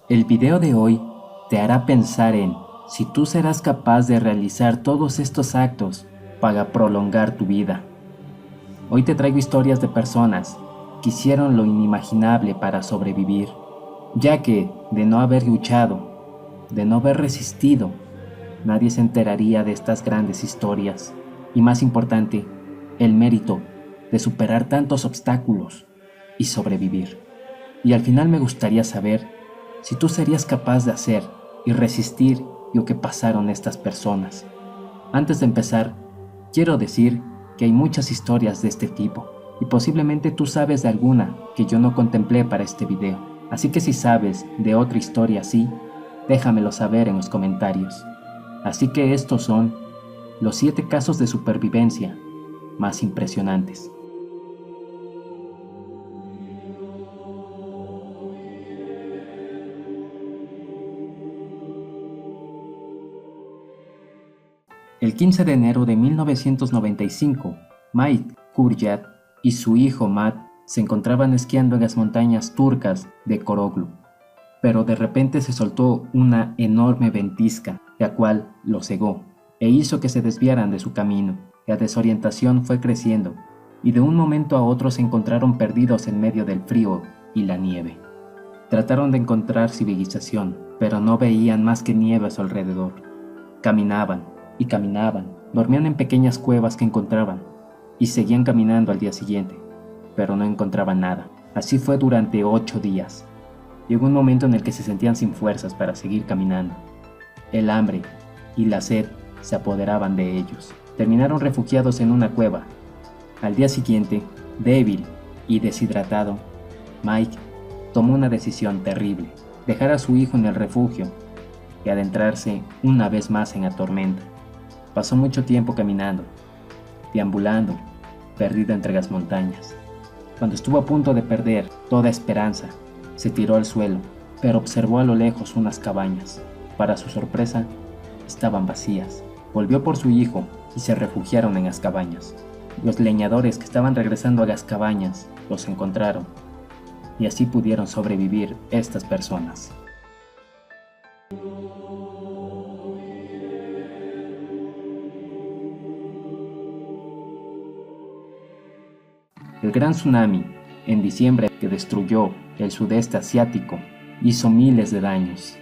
El video de hoy te hará pensar en si tú serás capaz de realizar todos estos actos para prolongar tu vida. Hoy te traigo historias de personas que hicieron lo inimaginable para sobrevivir, ya que de no haber luchado, de no haber resistido, nadie se enteraría de estas grandes historias. Y más importante, el mérito de superar tantos obstáculos y sobrevivir. Y al final me gustaría saber si tú serías capaz de hacer y resistir lo que pasaron estas personas. Antes de empezar, quiero decir que hay muchas historias de este tipo y posiblemente tú sabes de alguna que yo no contemplé para este video. Así que si sabes de otra historia así, déjamelo saber en los comentarios. Así que estos son los 7 casos de supervivencia más impresionantes. El 15 de enero de 1995, Mike Kuryat y su hijo Matt se encontraban esquiando en las montañas turcas de Koroglu, pero de repente se soltó una enorme ventisca, la cual los cegó e hizo que se desviaran de su camino. La desorientación fue creciendo y de un momento a otro se encontraron perdidos en medio del frío y la nieve. Trataron de encontrar civilización, pero no veían más que nieve a su alrededor. Caminaban y caminaban, dormían en pequeñas cuevas que encontraban y seguían caminando al día siguiente, pero no encontraban nada. Así fue durante 8 días. Llegó un momento en el que se sentían sin fuerzas para seguir caminando. El hambre y la sed se apoderaban de ellos. Terminaron refugiados en una cueva. Al día siguiente, débil y deshidratado, Mike tomó una decisión terrible: dejar a su hijo en el refugio y adentrarse una vez más en la tormenta. Pasó mucho tiempo caminando, deambulando, perdido entre las montañas. Cuando estuvo a punto de perder toda esperanza, se tiró al suelo, pero observó a lo lejos unas cabañas. Para su sorpresa, estaban vacías. Volvió por su hijo y se refugiaron en las cabañas. Los leñadores que estaban regresando a las cabañas los encontraron, y así pudieron sobrevivir estas personas. El gran tsunami, en diciembre, que destruyó el sudeste asiático, hizo miles de daños.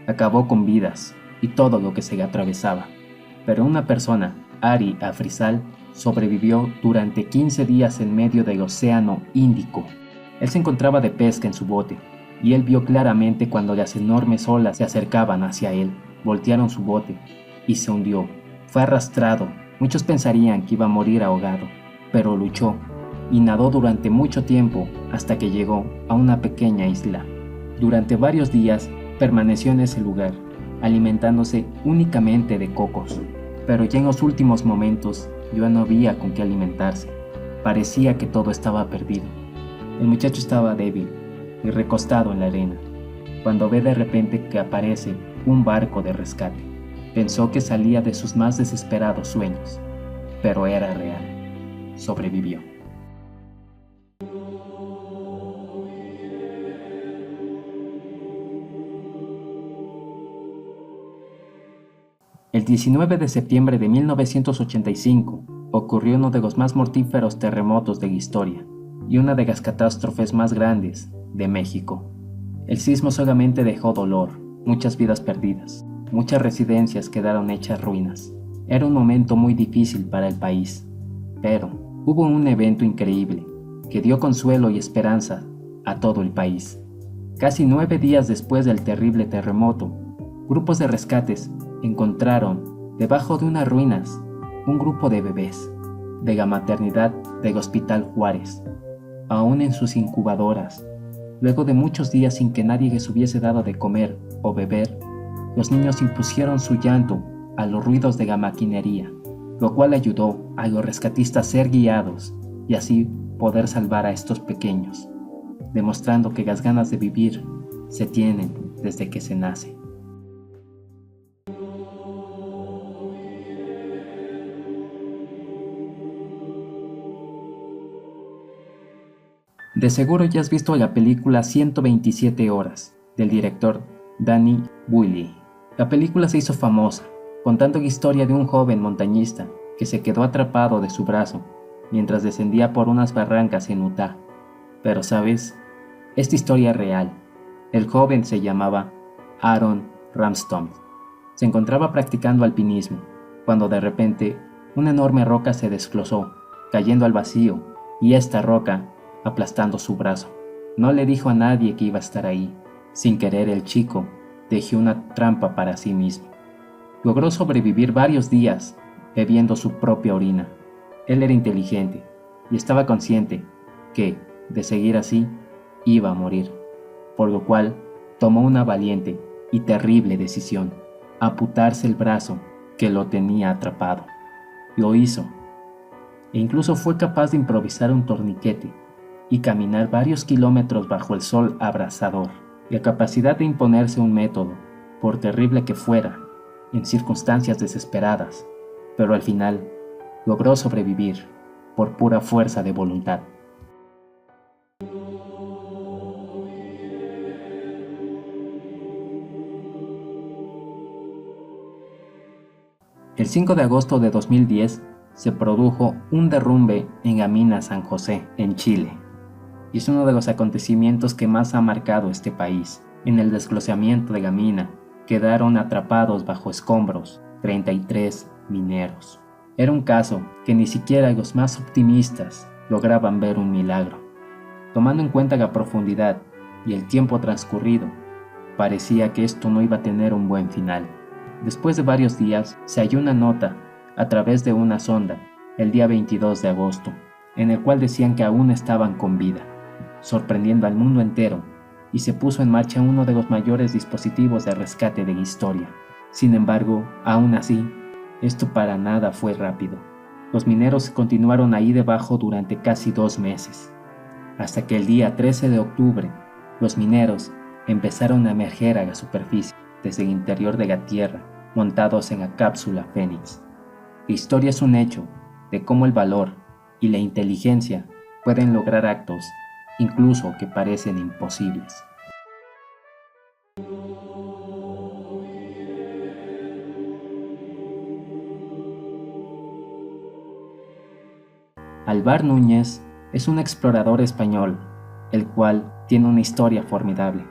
Acabó con vidas y todo lo que se le atravesaba. Pero una persona, Ari Afrisal, sobrevivió durante 15 días en medio del océano Índico. Él se encontraba de pesca en su bote, y él vio claramente cuando las enormes olas se acercaban hacia él. Voltearon su bote y se hundió. Fue arrastrado. Muchos pensarían que iba a morir ahogado, pero luchó y nadó durante mucho tiempo hasta que llegó a una pequeña isla. Durante varios días permaneció en ese lugar, alimentándose únicamente de cocos. Pero ya en los últimos momentos ya no había con qué alimentarse. Parecía que todo estaba perdido. El muchacho estaba débil y recostado en la arena, cuando ve de repente que aparece un barco de rescate. Pensó que salía de sus más desesperados sueños, pero era real. Sobrevivió. El 19 de septiembre de 1985 ocurrió uno de los más mortíferos terremotos de la historia y una de las catástrofes más grandes de México. El sismo solamente dejó dolor, muchas vidas perdidas, muchas residencias quedaron hechas ruinas. Era un momento muy difícil para el país, pero hubo un evento increíble que dio consuelo y esperanza a todo el país. Casi 9 días después del terrible terremoto, grupos de rescates encontraron debajo de unas ruinas un grupo de bebés de la maternidad del Hospital Juárez, aún en sus incubadoras. Luego de muchos días sin que nadie les hubiese dado de comer o beber, los niños impusieron su llanto a los ruidos de la maquinaria, lo cual ayudó a los rescatistas a ser guiados y así poder salvar a estos pequeños, demostrando que las ganas de vivir se tienen desde que se nace. De seguro ya has visto la película 127 horas, del director Danny Boyle. La película se hizo famosa, contando la historia de un joven montañista que se quedó atrapado de su brazo mientras descendía por unas barrancas en Utah. Pero sabes, esta historia es real. El joven se llamaba Aaron Ramston. Se encontraba practicando alpinismo, cuando de repente una enorme roca se desglosó, cayendo al vacío, y esta roca aplastando su brazo. No le dijo a nadie que iba a estar ahí. Sin querer, el chico tejió una trampa para sí mismo. Logró sobrevivir varios días bebiendo su propia orina. Él era inteligente y estaba consciente que, de seguir así, iba a morir, por lo cual tomó una valiente y terrible decisión: amputarse el brazo que lo tenía atrapado. Lo hizo, e incluso fue capaz de improvisar un torniquete y caminar varios kilómetros bajo el sol abrasador. La capacidad de imponerse un método, por terrible que fuera, en circunstancias desesperadas, pero al final logró sobrevivir por pura fuerza de voluntad. El 5 de agosto de 2010 se produjo un derrumbe en la mina San José, en Chile, y es uno de los acontecimientos que más ha marcado este país. En el desgloseamiento de la mina quedaron atrapados bajo escombros 33 mineros. Era un caso que ni siquiera los más optimistas lograban ver un milagro. Tomando en cuenta la profundidad y el tiempo transcurrido, parecía que esto no iba a tener un buen final. Después de varios días, se halló una nota a través de una sonda el día 22 de agosto, en el cual decían que aún estaban con vida, sorprendiendo al mundo entero, y se puso en marcha uno de los mayores dispositivos de rescate de la historia. Sin embargo, aún así, esto para nada fue rápido. Los mineros continuaron ahí debajo durante casi 2 meses, hasta que el día 13 de octubre, los mineros empezaron a emerger a la superficie desde el interior de la Tierra, montados en la cápsula Fénix. La historia es un hecho de cómo el valor y la inteligencia pueden lograr actos incluso que parecen imposibles. Alvar Núñez es un explorador español, el cual tiene una historia formidable.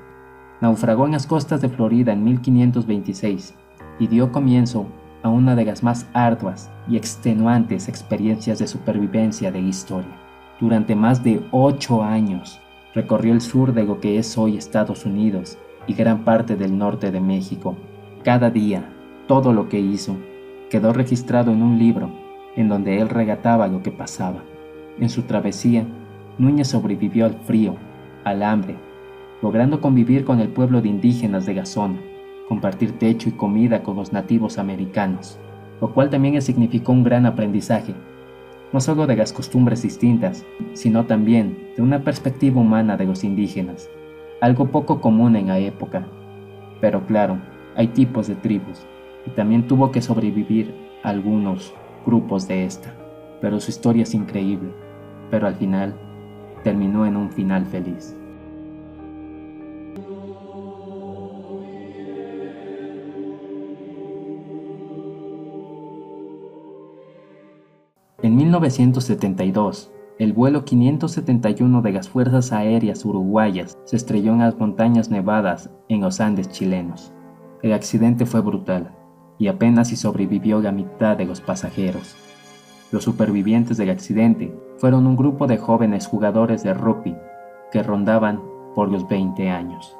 Naufragó en las costas de Florida en 1526 y dio comienzo a una de las más arduas y extenuantes experiencias de supervivencia de la historia. Durante más de 8 años recorrió el sur de lo que es hoy Estados Unidos y gran parte del norte de México. Cada día, todo lo que hizo quedó registrado en un libro en donde él relataba lo que pasaba. En su travesía, Núñez sobrevivió al frío, al hambre, logrando convivir con el pueblo de indígenas de la zona, compartir techo y comida con los nativos americanos, lo cual también le significó un gran aprendizaje, no solo de las costumbres distintas, sino también de una perspectiva humana de los indígenas, algo poco común en la época. Pero claro, hay tipos de tribus, y también tuvo que sobrevivir a algunos grupos de esta, pero su historia es increíble, pero al final terminó en un final feliz. En 1972, el vuelo 571 de las Fuerzas Aéreas Uruguayas se estrelló en las montañas nevadas en los Andes chilenos. El accidente fue brutal y apenas si sobrevivió la mitad de los pasajeros. Los supervivientes del accidente fueron un grupo de jóvenes jugadores de rugby que rondaban por los 20 años.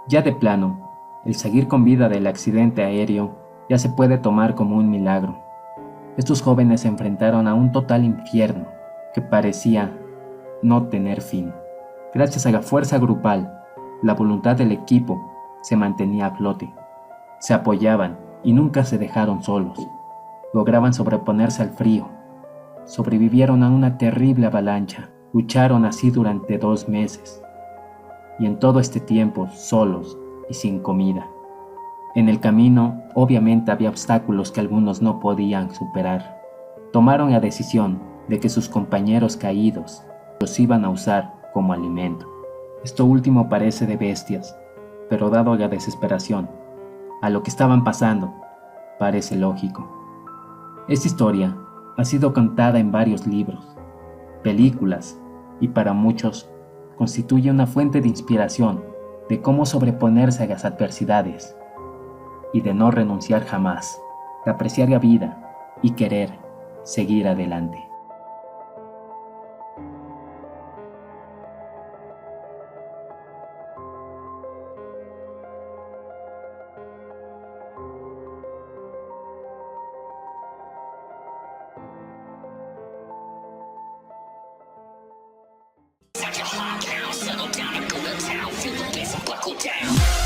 Ya de plano, el seguir con vida del accidente aéreo ya se puede tomar como un milagro. Estos jóvenes se enfrentaron a un total infierno que parecía no tener fin. Gracias a la fuerza grupal, la voluntad del equipo se mantenía a flote. Se apoyaban y nunca se dejaron solos. Lograban sobreponerse al frío. Sobrevivieron a una terrible avalancha. Lucharon así durante 2 meses. Y en todo este tiempo, solos y sin comida. En el camino, obviamente había obstáculos que algunos no podían superar. Tomaron la decisión de que sus compañeros caídos los iban a usar como alimento. Esto último parece de bestias, pero dado a la desesperación, a lo que estaban pasando, parece lógico. Esta historia ha sido contada en varios libros, películas, y para muchos constituye una fuente de inspiración de cómo sobreponerse a las adversidades y de no renunciar jamás, de apreciar la vida y querer seguir adelante. Settle down and go to town. Feel the bass and buckle down.